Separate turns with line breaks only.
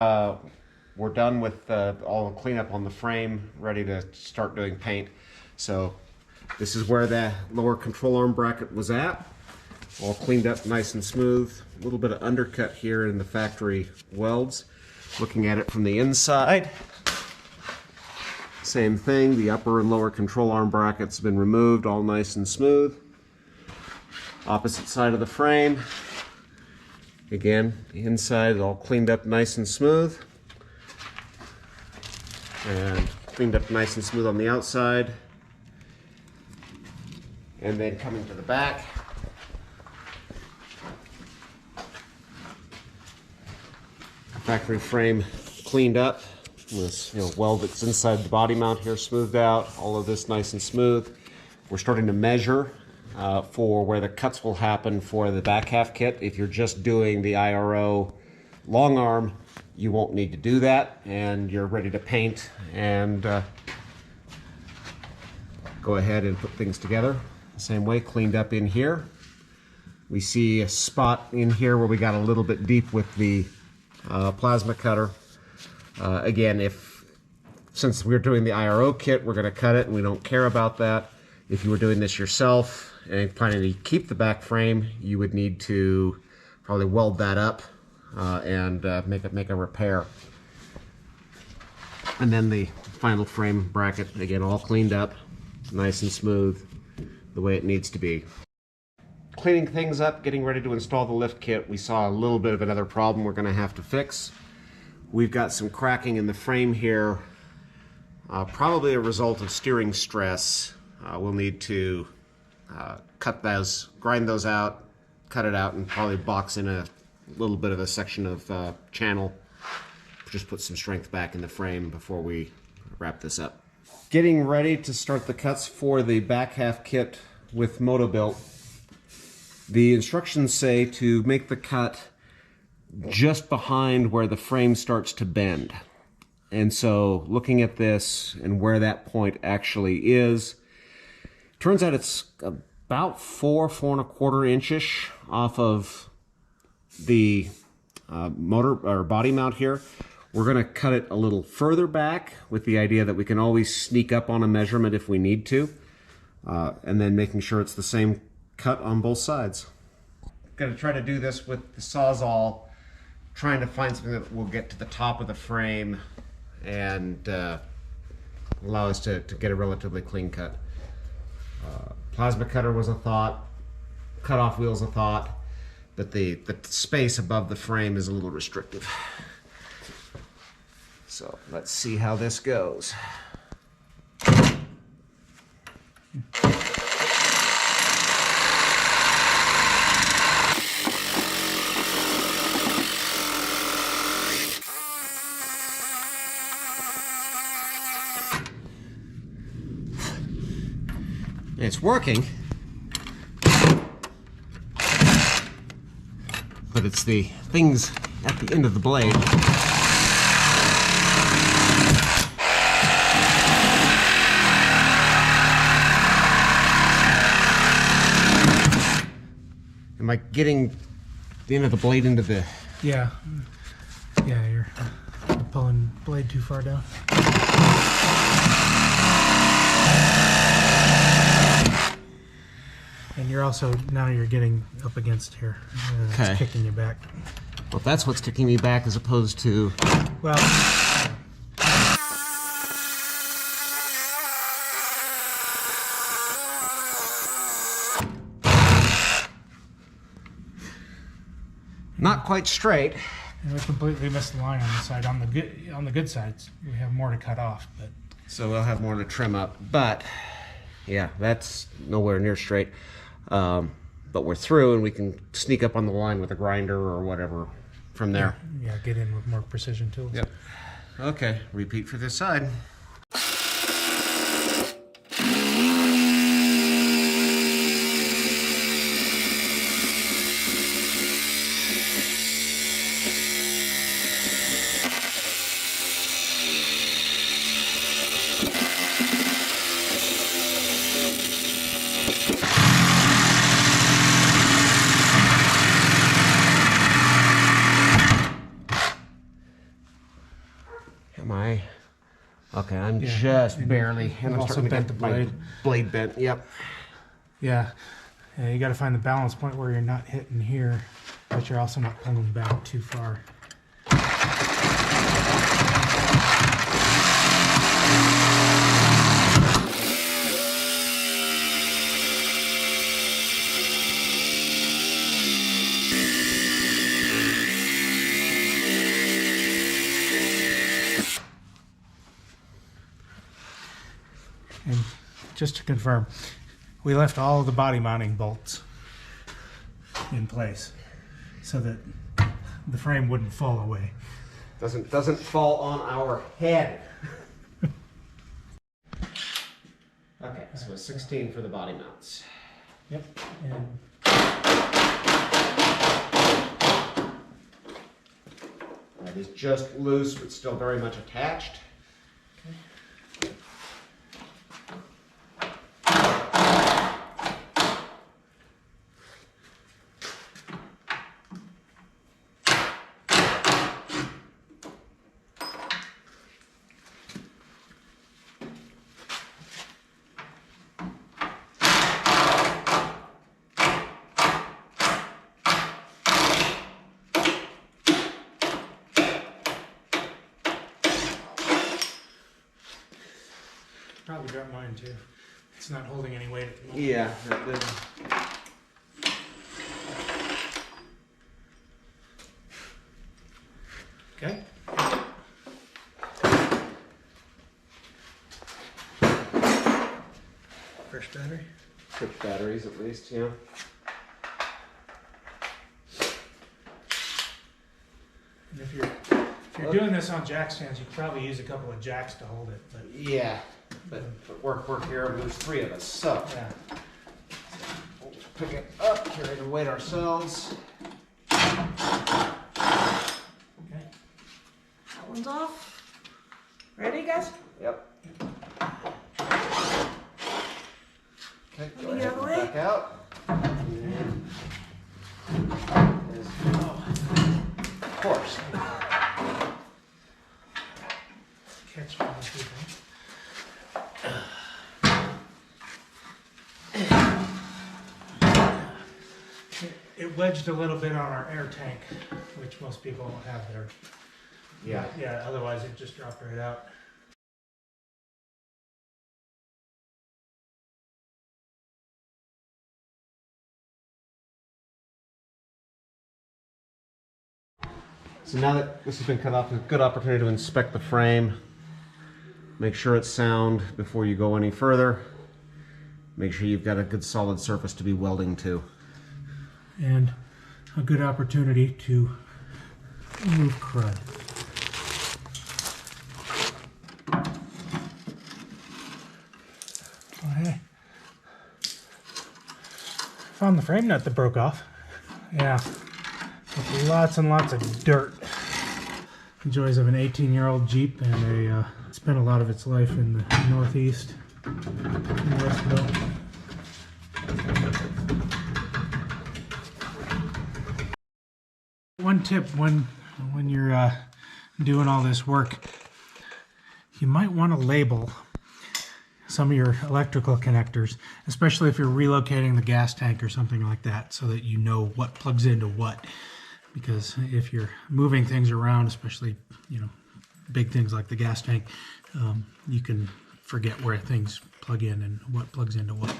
Uh, we're done with all the cleanup on the frame, ready to start doing paint. So this is where the lower control arm bracket was at. All cleaned up nice and smooth. A little bit of undercut here in the factory welds. Looking at it from the inside, same thing. The upper and lower control arm brackets have been removed, all nice and smooth. Opposite side of the frame. Again, the inside is all cleaned up nice and smooth. And cleaned up nice and smooth on the outside. And then coming to the back. Factory frame cleaned up. This weld that's inside the body mount here smoothed out. All of this nice and smooth. We're starting to measure for where the cuts will happen for the back half kit. If you're just doing the IRO long arm, you won't need to do that, and you're ready to paint and go ahead and put things together. The same way, cleaned up in here. We see a spot in here where we got a little bit deep with the plasma cutter. Again, since we're doing the IRO kit, we're going to cut it and we don't care about that. If you were doing this yourself and planning to keep the back frame, you would need to probably weld that up and make a repair. And then the final frame bracket, again, all cleaned up, nice and smooth, the way it needs to be. Cleaning things up, getting ready to install the lift kit, we saw a little bit of another problem we're going to have to fix. We've got some cracking in the frame here, probably a result of steering stress. We'll need to grind those out, cut it out, and probably box in a little bit of a section of channel. Just put some strength back in the frame before we wrap this up. Getting ready to start the cuts for the back half kit with Motobilt. The instructions say to make the cut just behind where the frame starts to bend. And so looking at this and where that point actually is, turns out it's about 4.25 inches off of the motor or body mount here. We're going to cut it a little further back with the idea that we can always sneak up on a measurement if we need to. And then making sure it's the same cut on both sides. Going to try to do this with the Sawzall, trying to find something that will get to the top of the frame and allow us to get a relatively clean cut. Plasma cutter was a thought, cutoff wheel's a thought, but the space above the frame is a little restrictive. So let's see how this goes. It's working, but it's the things at the end of the blade. Am I getting the end of the blade into the...
Yeah, you're pulling blade too far down. And you're also, now you're getting up against here.
Okay.
It's kicking you back.
Well, that's what's kicking me back as opposed to...
Well...
Not quite straight.
And we completely missed the line on the side. On the good sides, we have more to cut off, but...
So we'll have more to trim up. But, yeah, that's nowhere near straight. But we're through, and we can sneak up on the line with a grinder or whatever from there.
Yeah, get in with more precision tools.
Yep. Okay, repeat for this side. Am I? Okay, I'm
Yeah,
just
and
barely. And I'm
also
starting to
bent
get
the
my
blade.
blade bent. Yep.
Yeah. Yeah, you got to find the balance point where you're not hitting here, but you're also not pulling back too far. And just to confirm, we left all of the body mounting bolts in place so that the frame wouldn't fall away.
Doesn't fall on our head. Okay, so a 16 for the body mounts.
Yep. And
That is just loose, but still very much attached.
probably dropped mine too. It's not holding any weight at the moment.
Yeah.
Okay. Fresh battery.
Quick batteries at least, yeah.
And if you're doing this on jack stands, you could probably use a couple of jacks to hold it. But
Yeah, but work here. There's 3 of us, so
yeah.
we'll just pick it up, carry the weight ourselves.
Okay.
That one's off. Ready, guys?
Yep. Okay, go
Let me
ahead
get out of the
and
way.
back out. Of course.
Catch one of these things. It wedged a little bit on our air tank, which most people don't have there.
Yeah.
Yeah, otherwise it just dropped right out.
So now that this has been cut off, it's a good opportunity to inspect the frame. Make sure it's sound before you go any further. Make sure you've got a good solid surface to be welding to.
And a good opportunity to remove crud. Oh, hey. Found the frame nut that broke off. Yeah. With lots and lots of dirt. The joys of an 18-year-old Jeep and spent a lot of its life in the Northeast in Westville. One tip when you're doing all this work, you might want to label some of your electrical connectors, especially if you're relocating the gas tank or something like that, so that you know what plugs into what. Because if you're moving things around, especially big things like the gas tank, you can forget where things plug in and what plugs into what.